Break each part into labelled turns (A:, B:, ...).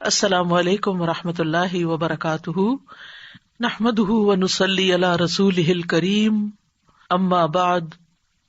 A: السلام علیکم ورحمۃ اللہ وبرکاتہ، نحمده ونصلی علی رسولہ الکریم، اما بعد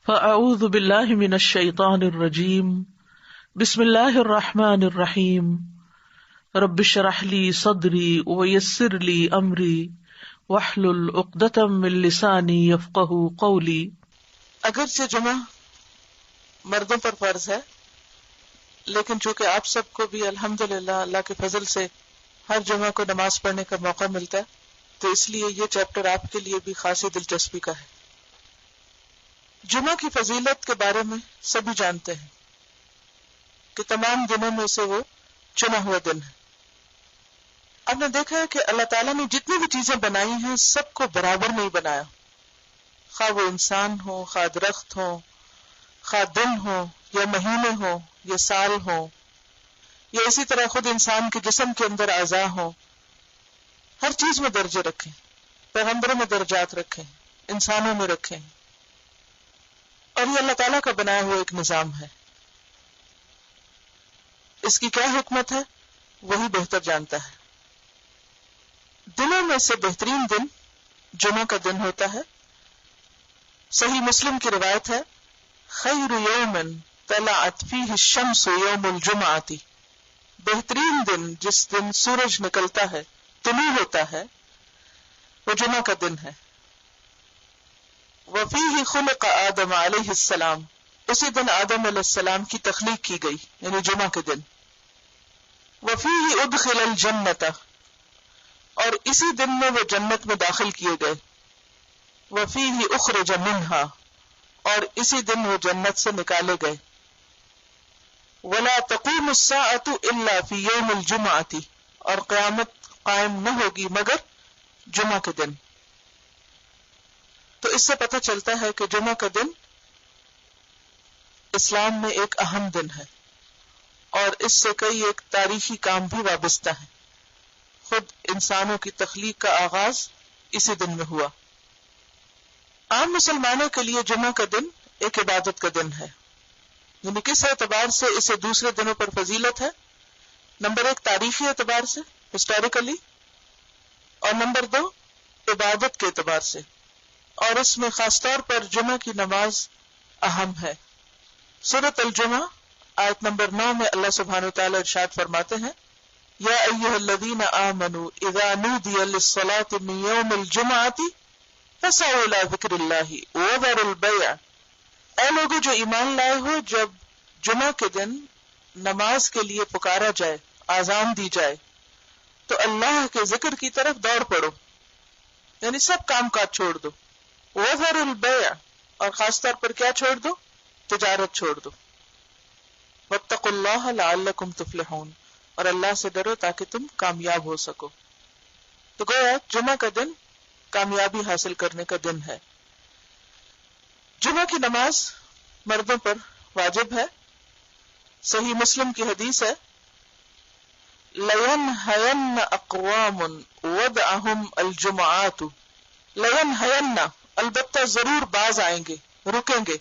A: فاعوذ باللہ من الشیطان الرجیم، بسم اللہ الرحمن الرحیم، رب اشرح لی صدری ویسر لی امری واحلل عقدۃ من لسانی یفقہوا قولی۔
B: اگرچہ جمعہ مردوں پر فرض ہے، لیکن چونکہ آپ سب کو بھی الحمدللہ اللہ کے فضل سے ہر جمعہ کو نماز پڑھنے کا موقع ملتا ہے، تو اس لیے یہ چیپٹر آپ کے لیے بھی خاصی دلچسپی کا ہے۔ جمعہ کی فضیلت کے بارے میں سبھی جانتے ہیں کہ تمام دنوں میں سے وہ چنا ہوا دن ہے۔ آپ نے دیکھا ہے کہ اللہ تعالیٰ نے جتنی بھی چیزیں بنائی ہیں سب کو برابر نہیں بنایا، خواہ وہ انسان ہو، خواہ درخت ہو، خواہ دن ہو یا مہینے ہو یا سال ہو، یا اسی طرح خود انسان کے جسم کے اندر اعضاء ہو، ہر چیز میں درجے رکھیں، پیغمبروں میں درجات رکھیں، انسانوں میں رکھیں، اور یہ اللہ تعالیٰ کا بنایا ہوا ایک نظام ہے۔ اس کی کیا حکمت ہے وہی بہتر جانتا ہے۔ دنوں میں سے بہترین دن جمعہ کا دن ہوتا ہے۔ صحیح مسلم کی روایت ہے، خیر یوم طلعت فیہ الشمس یوم الجمعۃ، بہترین دن جس دن سورج نکلتا ہے، طلوع ہوتا ہے، وہ جمعہ کا دن ہے۔ وفیہ خلق آدم علیہ السلام، اسی دن آدم علیہ السلام کی تخلیق کی گئی، یعنی جمعہ کے دن۔ وفیہ ادخل الجنۃ، اور اسی دن میں وہ جنت میں داخل کیے گئے۔ وفیہ اخرج منہا، اور اسی دن وہ جنت سے نکالے گئے۔ ولا تقوم الساعۃ الا فی یوم الجمعۃ، اور قیامت قائم نہ ہوگی مگر جمعہ کے دن۔ تو اس سے پتہ چلتا ہے کہ جمعہ کا دن اسلام میں ایک اہم دن ہے، اور اس سے کئی ایک تاریخی کام بھی وابستہ ہیں۔ خود انسانوں کی تخلیق کا آغاز اسی دن میں ہوا۔ عام مسلمانوں کے لیے جمعہ کا دن ایک عبادت کا دن ہے، یعنی کس اعتبار سے اسے دوسرے دنوں پر فضیلت ہے؟ نمبر ایک، تاریخی اعتبار سے، ہسٹوریکلی، اور نمبر دو، عبادت کے اعتبار سے، اور اس میں خاص طور پر جمعہ کی نماز اہم ہے۔ سورۃ الجمعہ آیت نمبر 9 میں اللہ سبحانہ وتعالی ارشاد فرماتے ہیں، یا ایھا الذین آمنوا اذا نودی للصلاۃ من یوم الجمعۃ فسعوا الی ذکر اللہ وذروا البیع، اے لوگوں جو ایمان لائے ہو، جب جمعہ کے دن نماز کے لیے پکارا جائے، آذان دی جائے، تو اللہ کے ذکر کی طرف دوڑ پڑو، یعنی سب کام کاج چھوڑ دو۔ وذروا البیع، اور خاص طور پر کیا چھوڑ دو؟ تجارت چھوڑ دو۔ واتقوا اللہ لعلکم تفلحون، اور اللہ سے ڈرو تاکہ تم کامیاب ہو سکو۔ تو گویا جمعہ کا دن کامیابی حاصل کرنے کا دن ہے۔ جمعہ کی نماز مردوں پر واجب ہے۔ صحیح مسلم کی حدیث ہے، لَيَنْهَيَنَّ أَقْوَامٌ وَدْعَهُمْ الْجُمَعَاتُ، لَيَنْهَيَنَّ، البتہ ضرور باز آئیں گے، رکیں گے،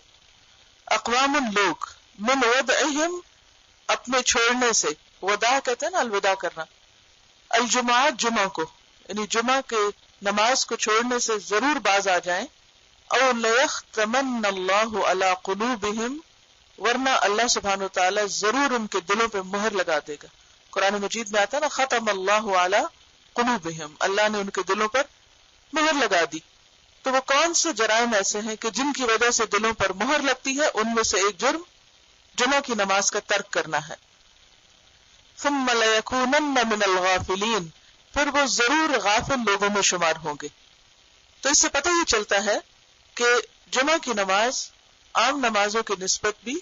B: اقوام لوگ، من وَدْعِهِمْ، اپنے چھوڑنے سے، وداع کہتے ہیں نا الوداع کرنا، الجمعات جمعہ کو، یعنی جمعہ کے نماز کو چھوڑنے سے ضرور باز آ جائیں۔ او لَيَخْتَمَنَّ اللَّهُ عَلَى قُلُوبِهِمْ، ورنہ اللہ سبحانہ وتعالی ضرور ان کے دلوں پہ مہر لگا دے گا۔ قرآن مجید میں آتا ہے نا، ختم اللہ علی قلوبہم، اللہ نے ان کے دلوں پر مہر لگا دی۔ تو وہ کون سے جرائم ایسے ہیں کہ جن کی وجہ سے دلوں پر مہر لگتی ہے؟ ان میں سے ایک جرم جمعہ کی نماز کا ترک کرنا ہے۔ ثم لَيَكُونَنَّ مِنَ الْغَافِلِينَ، پھر وہ ضرور غافل لوگوں میں شمار ہوں گے۔ تو اس سے پتہ یہ چلتا ہے کہ جمعہ کی نماز عام نمازوں کی نسبت بھی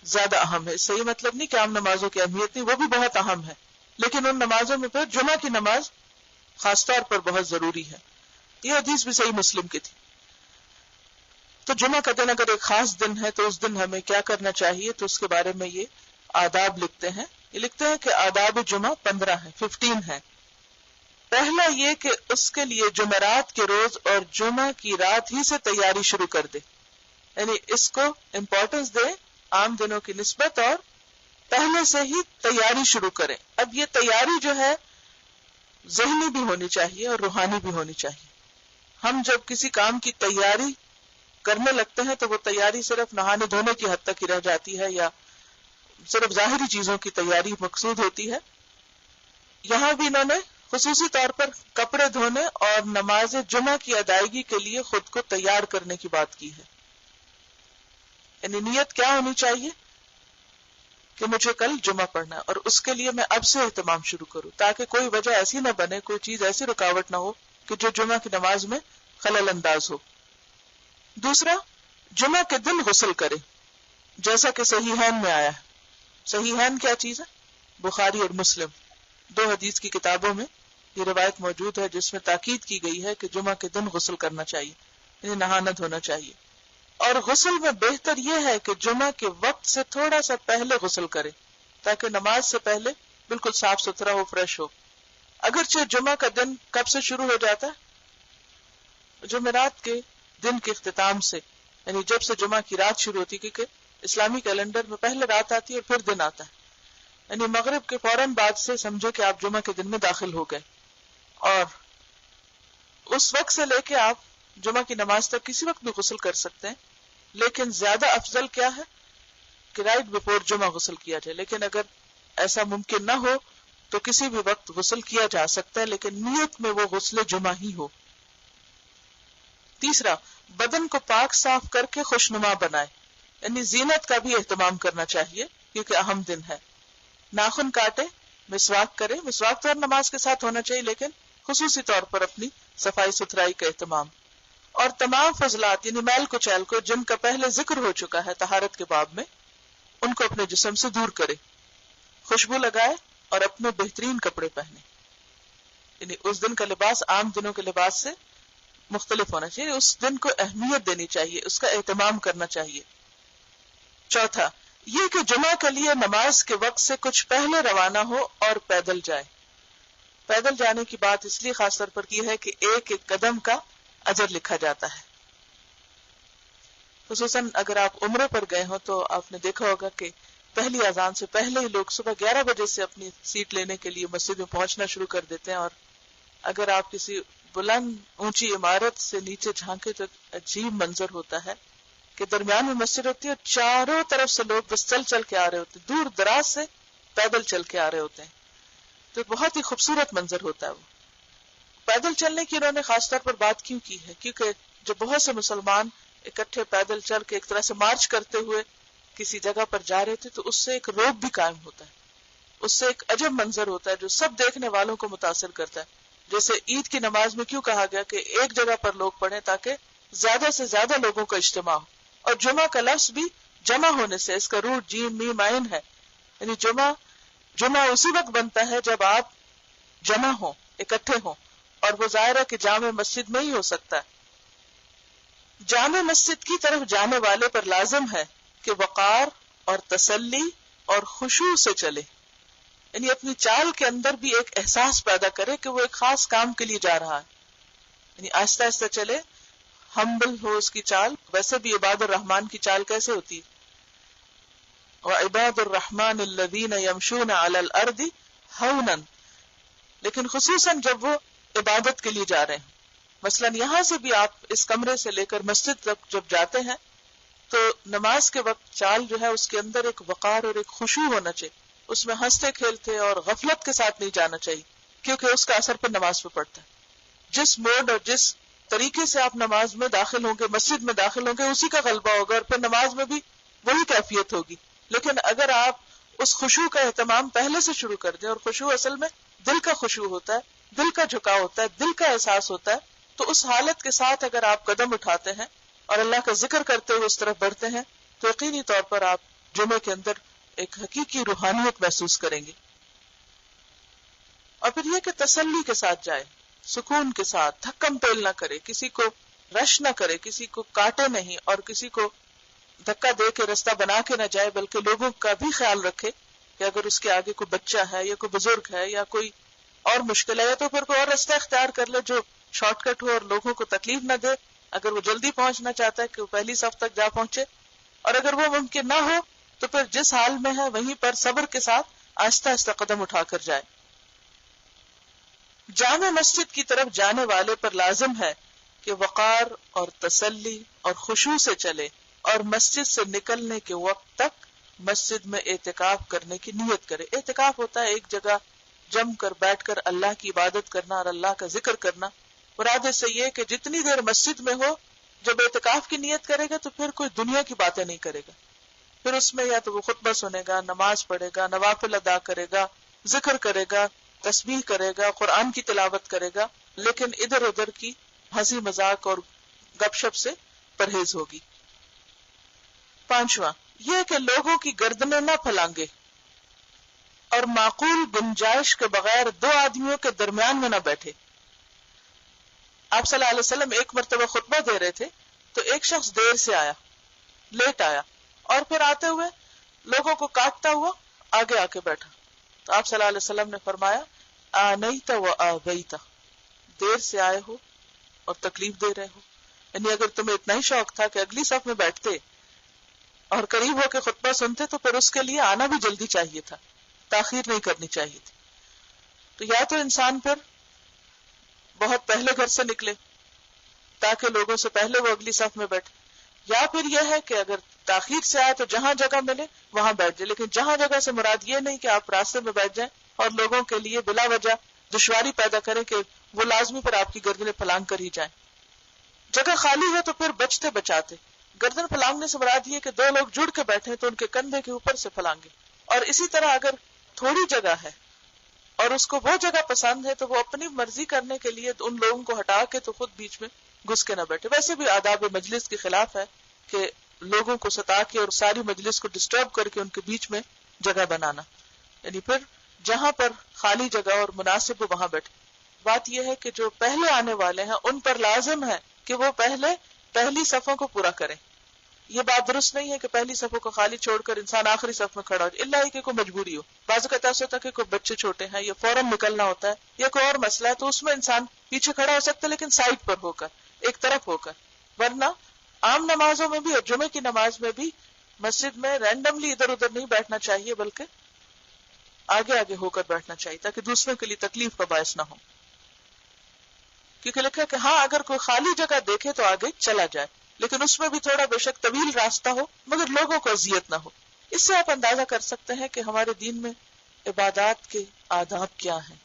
B: زیادہ اہم ہے۔ اس سے یہ مطلب نہیں کہ عام نمازوں کی اہمیت نہیں، وہ بھی بہت اہم ہے، لیکن ان نمازوں میں پھر جمعہ کی نماز خاص طور پر بہت ضروری ہے۔ یہ حدیث بھی صحیح مسلم کی تھی۔ تو جمعہ کا دن اگر ایک خاص دن ہے تو اس دن ہمیں کیا کرنا چاہیے؟ تو اس کے بارے میں یہ آداب لکھتے ہیں۔ یہ لکھتے ہیں کہ آداب جمعہ 15 ہیں، 15 ہیں۔ پہلا یہ کہ اس کے لیے جمعرات کے روز اور جمعہ کی رات ہی سے تیاری شروع کر دے، یعنی اس کو امپورٹنس دے عام دنوں کی نسبت، اور پہلے سے ہی تیاری شروع کریں. اب یہ تیاری جو ہے ذہنی بھی ہونی چاہیے اور روحانی بھی ہونی چاہیے. ہم جب کسی کام کی تیاری کرنے لگتے ہیں تو وہ تیاری صرف نہانے دھونے کی حد تک ہی رہ جاتی ہے یا صرف ظاہری چیزوں کی تیاری مقصود ہوتی ہے. یہاں بھی انہوں نے خصوصی طور پر کپڑے دھونے اور نماز جمعہ کی ادائیگی کے لیے خود کو تیار کرنے کی بات کی ہے. یعنی نیت کیا ہونی چاہیے کہ مجھے کل جمعہ پڑھنا ہے اور اس کے لیے میں اب سے اہتمام شروع کروں تاکہ کوئی وجہ ایسی نہ بنے, کوئی چیز ایسی رکاوٹ نہ ہو کہ جو جمعہ کی نماز میں خلل انداز ہو. دوسرا, جمعہ کے دن غسل کرے جیسا کہ صحیحین میں آیا ہے. صحیحین کیا چیز ہے؟ بخاری اور مسلم, دو حدیث کی کتابوں میں یہ روایت موجود ہے جس میں تاکید کی گئی ہے کہ جمعہ کے دن غسل کرنا چاہیے, یعنی نہانا دھونا چاہیے. اور غسل میں بہتر یہ ہے کہ جمعہ کے وقت سے تھوڑا سا پہلے غسل کرے تاکہ نماز سے پہلے بالکل صاف ستھرا ہو, فریش ہو. اگرچہ جمعہ کا دن کب سے شروع ہو جاتا ہے؟ جمعرات کے دن کے اختتام سے, یعنی جب سے جمعہ کی رات شروع ہوتی, کیونکہ اسلامی کیلنڈر میں پہلے رات آتی ہے اور پھر دن آتا ہے. یعنی مغرب کے فوراً بعد سے سمجھو کہ آپ جمعہ کے دن میں داخل ہو گئے, اور اس وقت سے لے کے آپ جمعہ کی نماز تک کسی وقت بھی غسل کر سکتے ہیں. لیکن زیادہ افضل کیا ہے کہ رائٹ بفور جمعہ غسل کیا جائے. لیکن اگر ایسا ممکن نہ ہو تو کسی بھی وقت غسل کیا جا سکتا ہے, لیکن نیت میں وہ غسل جمعہ ہی ہو. تیسرا, بدن کو پاک صاف کر کے خوشنما بنائے, یعنی زینت کا بھی اہتمام کرنا چاہیے کیونکہ اہم دن ہے. ناخن کاٹے, مسواک کرے. مسواک تو ہر نماز کے ساتھ ہونا چاہیے لیکن خصوصی طور پر اپنی صفائی ستھرائی کا اہتمام. اور تمام فضلات یعنی میل کچیل کو جن کا پہلے ذکر ہو چکا ہے طہارت کے باب میں, ان کو اپنے جسم سے دور کرے. خوشبو لگائے اور اپنے بہترین کپڑے پہنے. یعنی اس دن کا لباس عام دنوں کے لباس سے مختلف ہونا چاہیے. اس دن کو اہمیت دینی چاہیے, اس کا اہتمام کرنا چاہیے. چوتھا, یہ کہ جمعہ کے لیے نماز کے وقت سے کچھ پہلے روانہ ہو اور پیدل جائے. پیدل جانے کی بات اس لیے خاص طور پر کی ہے کہ ایک ایک قدم کا اجر لکھا جاتا ہے. خصوصاً اگر آپ عمرے پر گئے ہو تو آپ نے دیکھا ہوگا کہ پہلی اذان سے پہلے ہی لوگ صبح 11 بجے سے اپنی سیٹ لینے کے لیے مسجد میں پہنچنا شروع کر دیتے ہیں. اور اگر آپ کسی بلند اونچی عمارت سے نیچے جھانکے تو عجیب منظر ہوتا ہے کہ درمیان میں مسجد ہوتی ہے اور چاروں طرف سے لوگ بس چل چل کے آ رہے ہوتے ہیں, دور دراز سے پیدل چل کے آ رہے ہوتے ہیں. تو بہت ہی خوبصورت منظر ہوتا ہے. وہ پیدل چلنے کی انہوں نے خاص طور پر بات کیوں کی ہے؟ کیونکہ جب بہت سے مسلمان اکٹھے پیدل چل کے ایک طرح سے مارچ کرتے ہوئے کسی جگہ پر جا رہے تھے تو اس سے ایک روب بھی قائم ہوتا ہے, اس سے ایک عجب منظر ہوتا ہے جو سب دیکھنے والوں کو متاثر کرتا ہے. جیسے عید کی نماز میں کیوں کہا گیا کہ ایک جگہ پر لوگ پڑھیں تاکہ زیادہ سے زیادہ لوگوں کا اجتماع ہو. اور جمعہ کا لفظ بھی جمع ہونے سے, اس کا روٹ جیم میم عین ہے, یعنی جمعہ اسی وقت بنتا ہے جب آپ جمع ہوں, اکٹھے ہوں, اور وہ ظاہر ہے کہ جامع مسجد میں ہی ہو سکتا ہے. جامع مسجد کی طرف جانے والے پر لازم ہے کہ وقار اور تسلی اور خشوع سے چلے, یعنی اپنی چال کے اندر بھی ایک احساس پیدا کرے کہ وہ ایک خاص کام کے لیے جا رہا ہے. یعنی آہستہ آہستہ چلے, ہمبل ہو اس کی چال. ویسے بھی عباد الرحمن کی چال کیسے ہوتی ہے؟ وَعِبَادُ الرَّحْمَنِ الَّذِينَ يَمْشُونَ عَلَى الْأَرْضِ هَوْنًا, لیکن خصوصاً جب وہ عبادت کے لیے جا رہے ہیں. مثلاً یہاں سے بھی آپ اس کمرے سے لے کر مسجد تک جب جاتے ہیں تو نماز کے وقت چال جو ہے اس کے اندر ایک وقار اور ایک خشوع ہونا چاہیے. اس میں ہنستے کھیلتے اور غفلت کے ساتھ نہیں جانا چاہیے کیونکہ اس کا اثر پر نماز پہ پڑتا ہے. جس موڈ اور جس طریقے سے آپ نماز میں داخل ہوں گے, مسجد میں داخل ہوں گے, اسی کا غلبہ ہوگا اور پھر نماز میں بھی وہی کیفیت ہوگی. لیکن اگر آپ اس خشوع کا اہتمام پہلے سے شروع کر دیں, اور خشوع اصل میں دل کا خشوع ہوتا ہے, دل کا جھکاؤ ہوتا ہے, دل کا احساس ہوتا ہے, تو اس حالت کے ساتھ اگر آپ قدم اٹھاتے ہیں اور اللہ کا ذکر کرتے ہوئے اس طرف بڑھتے ہیں تو یقینی طور پر آپ جمعے کے اندر ایک حقیقی روحانیت محسوس کریں گے. اور پھر یہ کہ تسلی کے ساتھ جائے, سکون کے ساتھ, تھکم پیل نہ کرے, کسی کو رش نہ کرے, کسی کو کاٹے نہیں اور کسی کو دھکا دے کے رستہ بنا کے نہ جائے, بلکہ لوگوں کا بھی خیال رکھے کہ اگر اس کے آگے کوئی بچہ ہے یا کوئی بزرگ ہے یا کوئی اور مشکل ہے تو پھر کوئی اور راستہ اختیار کر لے جو شارٹ کٹ ہو اور لوگوں کو تکلیف نہ دے. اگر وہ جلدی پہنچنا چاہتا ہے کہ وہ پہلی صف تک جا پہنچے, اور اگر وہ ممکن نہ ہو تو پھر جس حال میں ہے وہیں پر صبر کے ساتھ آہستہ آہستہ قدم اٹھا کر جائے. جامع مسجد کی طرف جانے والے پر لازم ہے کہ وقار اور تسلی اور خشوع سے چلے اور مسجد سے نکلنے کے وقت تک مسجد میں اعتکاف کرنے کی نیت کرے. اعتکاف ہوتا ہے ایک جگہ جم کر بیٹھ کر اللہ کی عبادت کرنا اور اللہ کا ذکر کرنا. مراد اس سے یہ کہ جتنی دیر مسجد میں ہو جب اعتکاف کی نیت کرے گا تو پھر کوئی دنیا کی باتیں نہیں کرے گا. پھر اس میں یا تو وہ خطبہ سنے گا، نماز پڑھے گا، نوافل ادا کرے گا، ذکر کرے گا، تسبیح کرے گا، قرآن کی تلاوت کرے گا، لیکن ادھر ادھر کی ہنسی مذاق اور گپ شپ سے پرہیز ہوگی. پانچواں یہ کہ لوگوں کی گردنیں نہ پھلانگے اور معقول گنجائش کے بغیر دو آدمیوں کے درمیان میں نہ بیٹھے. آپ صلی اللہ علیہ وسلم ایک مرتبہ خطبہ دے رہے تھے تو ایک شخص دیر سے آیا، لیٹ آیا، اور پھر آتے ہوئے لوگوں کو کاٹتا ہوا آگے آ کے بیٹھا. تو آپ صلی اللہ علیہ وسلم نے فرمایا آنیت و آبیت، دیر سے آئے ہو اور تکلیف دے رہے ہو. یعنی اگر تمہیں اتنا ہی شوق تھا کہ اگلی صف میں بیٹھتے اور قریب ہو کے خطبہ سنتے تو پھر اس کے لیے آنا بھی جلدی چاہیے تھا، تاخیر نہیں کرنی چاہیے تھی. تو یا تو انسان پھر بہت پہلے گھر سے نکلے تاکہ لوگوں سے پہلے وہ اگلی صف میں بیٹھے، یا پھر یہ ہے کہ اگر تاخیر سے آئے تو جہاں جگہ ملے وہاں بیٹھ جائے. لیکن جہاں جگہ سے مراد یہ نہیں کہ آپ راستے میں بیٹھ جائیں اور لوگوں کے لیے بلا وجہ دشواری پیدا کریں کہ وہ لازمی پر آپ کی گردنیں پھلانگ کر ہی جائیں. جگہ خالی ہے تو پھر بچتے بچاتے. گردن پھلانگنے سے مراد یہ کہ دو لوگ جڑ کے بیٹھے تو ان کے کندھے کے اوپر سے پھلانگے. اور اسی طرح اگر تھوڑی جگہ ہے اور اس کو وہ جگہ پسند ہے تو وہ اپنی مرضی کرنے کے لیے ان لوگوں کو ہٹا کے تو خود بیچ میں گھس کے نہ بیٹھے. ویسے بھی آداب مجلس کے خلاف ہے کہ لوگوں کو ستا کے اور ساری مجلس کو ڈسٹرب کر کے ان کے بیچ میں جگہ بنانا. یعنی پھر جہاں پر خالی جگہ اور مناسب ہو وہاں بیٹھے. بات یہ ہے کہ جو پہلے آنے والے ہیں ان پر لازم ہے کہ وہ پہلی صفوں کو پورا کریں. یہ بات درست نہیں ہے کہ پہلی صفوں کو خالی چھوڑ کر انسان آخری صف میں کھڑا ہو جائے، الا ہی کہ کوئی مجبوری ہو. بعض اوقات ایسا ہوتا ہے کہ کوئی بچے چھوٹے ہیں یا فوراً نکلنا ہوتا ہے یا کوئی اور مسئلہ ہے تو اس میں انسان پیچھے کھڑا ہو سکتا ہے لیکن سائڈ پر ہو کر، ایک طرف ہو کر. ورنہ عام نمازوں میں بھی اور جمعے کی نماز میں بھی مسجد میں رینڈملی ادھر ادھر نہیں بیٹھنا چاہیے بلکہ آگے آگے ہو کر بیٹھنا چاہیے تاکہ دوسروں کے لیے تکلیف کا باعث نہ ہو. کیونکہ لکھا کہ ہاں اگر کوئی خالی جگہ دیکھے تو آگے چلا جائے، لیکن اس میں بھی تھوڑا بے شک طویل راستہ ہو مگر لوگوں کو اذیت نہ ہو. اس سے آپ اندازہ کر سکتے ہیں کہ ہمارے دین میں عبادات کے آداب کیا ہیں.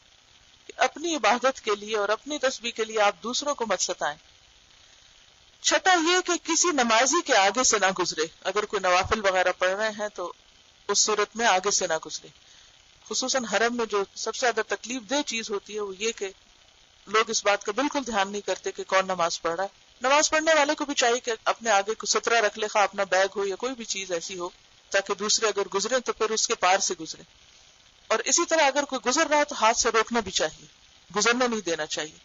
B: اپنی عبادت کے لیے اور اپنی تسبیح کے لیے آپ دوسروں کو مت ستائیں. چھٹا یہ کہ کسی نمازی کے آگے سے نہ گزرے. اگر کوئی نوافل وغیرہ پڑھ رہے ہیں تو اس صورت میں آگے سے نہ گزرے. خصوصاً حرم میں جو سب سے زیادہ تکلیف دہ چیز ہوتی ہے وہ یہ کہ لوگ اس بات کا بالکل دھیان نہیں کرتے کہ کون نماز پڑھ رہا ہے. نماز پڑھنے والے کو بھی چاہیے کہ اپنے آگے کو سترہ رکھ لے، خواہ اپنا بیگ ہو یا کوئی بھی چیز ایسی ہو تاکہ دوسرے اگر گزرے تو پھر اس کے پار سے گزرے. اور اسی طرح اگر کوئی گزر رہا ہے تو ہاتھ سے روکنا بھی چاہیے، گزرنا نہیں دینا چاہیے.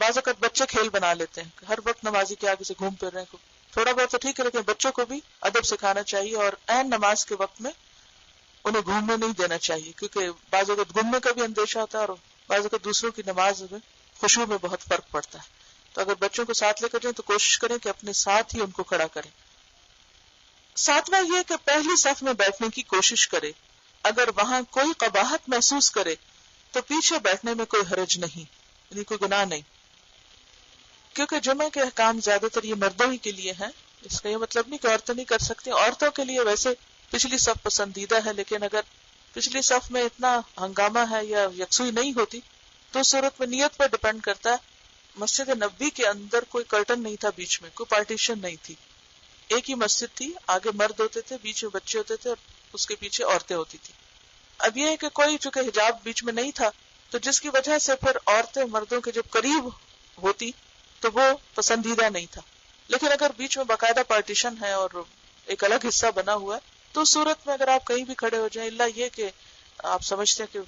B: بعض اوقات بچے کھیل بنا لیتے ہیں، ہر وقت نمازی کے آگے سے گھوم پھر رہے ہیں. تھوڑا بہت تو ٹھیک ہے لیکن بچوں کو بھی ادب سکھانا چاہیے اور عین نماز کے وقت میں انہیں گھومنے نہیں دینا چاہیے، کیونکہ بعض اوقات گھومنے کا بھی اندیشہ ہوتا ہے اور بعض اوقات دوسروں کی نماز میں خشوع میں بہت فرق پڑتا ہے. تو اگر بچوں کو ساتھ لے کر جائیں تو کوشش کریں کہ اپنے ساتھ ہی ان کو کھڑا کریں. ساتواں یہ کہ پہلی صف میں بیٹھنے کی کوشش کرے. اگر وہاں کوئی قباحت محسوس کرے تو پیچھے بیٹھنے میں کوئی حرج نہیں، یعنی کوئی گناہ نہیں. کیونکہ جمعہ کے احکام زیادہ تر یہ مردوں ہی کے لیے ہیں. اس کا یہ مطلب نہیں کہ عورتیں نہیں کر سکتی. عورتوں کے لیے ویسے پچھلی صف پسندیدہ ہے، لیکن اگر پچھلی صف میں اتنا ہنگامہ ہے یا یکسوئی نہیں ہوتی تو اس صورت میں نیت پر ڈیپینڈ کرتا ہے. مسجد نبوی کے اندر کوئی کرٹن نہیں تھا، بیچ میں کوئی پارٹیشن نہیں تھی، ایک ہی مسجد تھی. آگے مرد ہوتے تھے، بیچ میں بچے ہوتے تھے اور اس کے پیچھے عورتیں ہوتی تھی. اب یہ ہے کہ کوئی چونکہ حجاب بیچ میں نہیں تھا تو جس کی وجہ سے پھر عورتیں مردوں کے جب قریب ہوتی تو وہ پسندیدہ نہیں تھا. لیکن اگر بیچ میں باقاعدہ پارٹیشن ہے اور ایک الگ حصہ بنا ہوا ہے تو اس صورت میں اگر آپ کہیں بھی کھڑے ہو جائیں، اللہ یہ کہ آپ سمجھتے ہیں کہ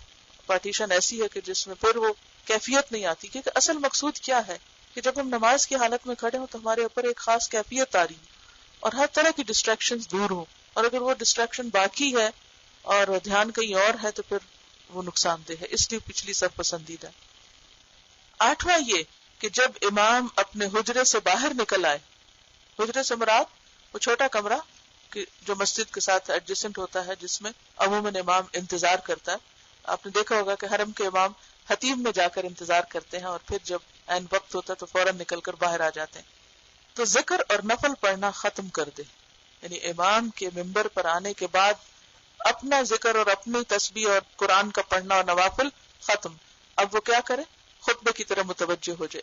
B: پارٹیشن ایسی ہے کہ جس میں پھر وہ کیفیت نہیں آتی. کیونکہ اصل مقصود کیا ہے کہ جب ہم نماز کی حالت میں کھڑے ہوں تو ہمارے اوپر ایک خاص کیفیت آ رہی ہے اور ہر طرح کی ڈسٹریکشنز دور ہوں. اور اگر وہ ڈسٹریکشن باقی ہے اور دھیان کہیں اور ہے تو پھر وہ نقصان دہ ہے. اس لیے پچھلی صف پسندیدہ. آٹھواں یہ کہ جب امام اپنے حجرے سے باہر نکل آئے، حجرے سے مراد وہ چھوٹا کمرہ کی جو مسجد کے ساتھ ایڈجسٹنٹ ہوتا ہے، جس میں عموماً امام انتظار کرتا ہے. آپ نے دیکھا ہوگا کہ حرم کے امام خطیب میں جا کر انتظار کرتے ہیں اور پھر جب عین وقت ہوتا ہے تو فوراً نکل کر باہر آ جاتے ہیں. تو ذکر اور نفل پڑھنا ختم کر دے، یعنی امام کے ممبر پر آنے کے بعد اپنا ذکر اور اپنی تسبیح اور قرآن کا پڑھنا اور نوافل ختم. اب وہ کیا کرے؟ خطبے کی طرح متوجہ ہو جائے.